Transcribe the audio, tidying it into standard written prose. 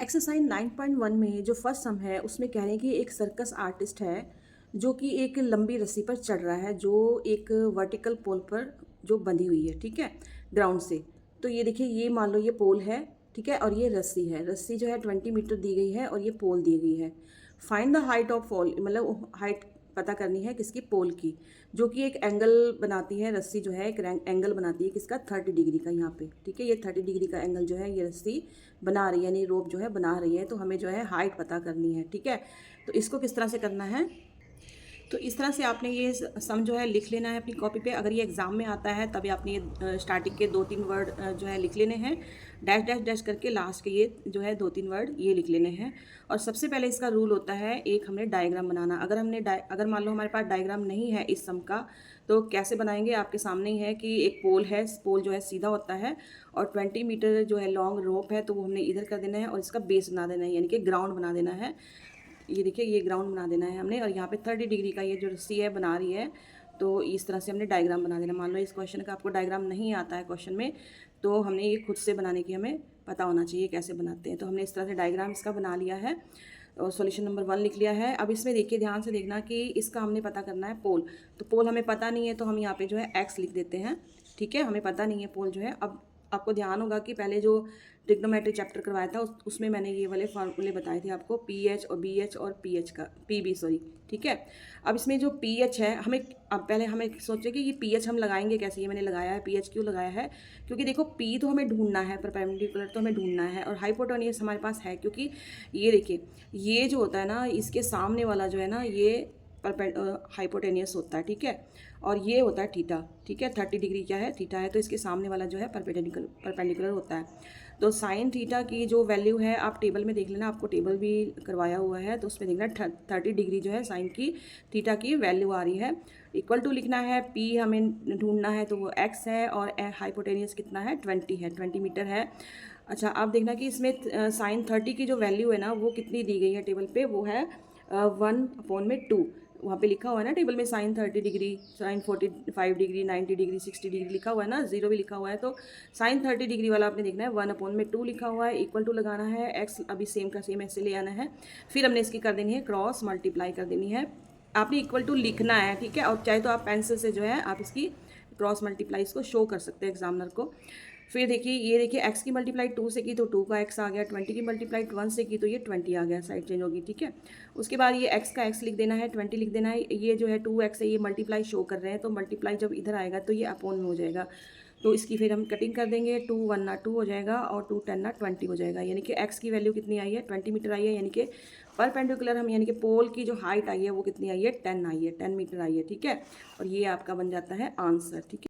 Exercise 9.1 में जो first सम है उसमें कह रहे हैं कि एक सर्कस आर्टिस्ट है जो कि एक लंबी रस्सी पर चढ़ रहा है जो एक वर्टिकल पोल पर जो बंधी हुई है, ठीक है, ग्राउंड से। तो ये देखिए, ये मान लो ये पोल है, ठीक है, और ये रस्सी है। रस्सी जो है 20 मीटर दी गई है और ये पोल दी गई है। फाइंड द हाइट ऑफ पोल, मतलब हाइट पता करनी है किसकी, पोल की, जो कि एक एंगल बनाती है। रस्सी जो है एक एंगल बनाती है किसका, 30 डिग्री का यहाँ पे, ठीक है। ये 30 डिग्री का एंगल जो है ये रस्सी बना रही है, यानी रोप जो है बना रही है। तो हमें जो है हाइट पता करनी है, ठीक है। तो इसको किस तरह से करना है, तो इस तरह से आपने ये सम जो है लिख लेना है अपनी कॉपी पे। अगर ये एग्जाम में आता है तभी आपने ये स्टार्टिंग के 2-3 वर्ड जो है लिख लेने हैं, डैश डैश डैश करके लास्ट के ये जो है 2-3 वर्ड ये लिख लेने हैं। और सबसे पहले इसका रूल होता है, एक हमने डायग्राम बनाना। अगर मान लो हमारे पास डायग्राम नहीं है इस सम का, तो कैसे बनाएंगे, आपके सामने ही है कि एक पोल है, पोल जो है सीधा होता है और 20 मीटर जो है लॉन्ग रोप है, तो वो हमने इधर कर देना है और इसका बेस बना देना है, यानी कि ग्राउंड बना देना है। ये देखिए, ये ग्राउंड बना देना है हमने, और यहाँ पे 30 डिग्री का ये जो रस्सी है बना रही है। तो इस तरह से हमने डायग्राम बना देना। मान लो इस क्वेश्चन का आपको डायग्राम नहीं आता है क्वेश्चन में, तो हमने ये खुद से बनाने की हमें पता होना चाहिए कैसे बनाते हैं। तो हमने इस तरह से डायग्राम इसका बना लिया है और सॉल्यूशन नंबर 1 लिख लिया है। अब इसमें देखिए, ध्यान से देखना कि इसका हमने पता करना है पोल। तो पोल हमें पता नहीं है तो हम यहाँ पे जो है एक्स लिख देते हैं, ठीक है। हमें पता नहीं है पोल जो है। अब आपको ध्यान होगा कि पहले जो ट्रिग्नोमेट्री चैप्टर करवाया था उसमें मैंने ये वाले फार्मूले बताए थे आपको, पी एच और बी एच और पी एच का पी बी, सॉरी, ठीक है। अब इसमें जो पी एच है, अब पहले हमें सोचे कि ये पी एच हम लगाएंगे कैसे। ये मैंने लगाया है, पी एच क्यों लगाया है, क्योंकि देखो पी तो हमें ढूंढना है, परपेंडिकुलर तो हमें ढूंढना है, और हाइपोटेन्यूस हमारे पास है, क्योंकि ये देखिए, ये जो होता है ना, इसके सामने वाला जो है ना, ये हाइपोटेनियस होता है, ठीक है। और ये होता है थीटा, ठीक है। 30 डिग्री क्या है, थीटा है। तो इसके सामने वाला जो है परपेंडिकुलर होता है। तो साइन थीटा की जो वैल्यू है आप टेबल में देख लेना, आपको टेबल भी करवाया हुआ है, तो उसमें देखना 30 डिग्री जो है साइन की थीटा की वैल्यू आ रही है। इक्वल टू लिखना है, पी हमें ढूंढना है तो वो एक्स है, और हाइपोटेनियस कितना है, 20 है, 20 मीटर है। अच्छा, आप देखना कि इसमें साइन 30 की जो वैल्यू है ना, वो कितनी दी गई है टेबल पे, वो है 1/2। वहाँ पे लिखा हुआ है ना टेबल में, sine 30 degree, sine 45 degree, 90 degree, 60 degree लिखा हुआ है ना, जीरो भी लिखा हुआ है। तो साइन 30 डिग्री वाला आपने देखना है, 1/2 लिखा हुआ है, इक्वल टू लगाना है, एक्स अभी सेम का सेम ऐसे ले आना है। फिर हमने इसकी कर देनी है क्रॉस मल्टीप्लाई कर देनी है। आपने इक्वल टू लिखना है, ठीक है। और चाहे तो आप पेंसिल से जो है आप इसकी क्रॉस मल्टीप्लाई इसको शो कर सकते हैं एग्जामिनर को। फिर देखिए, ये देखिए, एक्स की मल्टीप्लाई 2 से की तो 2 का एक्स आ गया, 20 की मल्टीप्लाई 1 से की तो ये 20 आ गया, साइड चेंज होगी, ठीक है। उसके बाद ये एक्स का एक्स लिख देना है, 20 लिख देना है। ये जो है 2x है, ये मल्टीप्लाई शो कर रहे हैं, तो मल्टीप्लाई जब इधर आएगा तो ये अपोन में हो जाएगा। तो इसकी फिर हम कटिंग कर देंगे, 2 1 ना 2 हो जाएगा और 2 10 ना 20 हो जाएगा। यानी कि एक्स की वैल्यू कितनी आई है, 20 मीटर आई है। यानी कि परपेंडिकुलर हम, यानी कि पोल की जो हाइट आई है वो कितनी आई है, 10 आई है, 10 मीटर आई है, ठीक है। और ये आपका बन जाता है आंसर, ठीक है।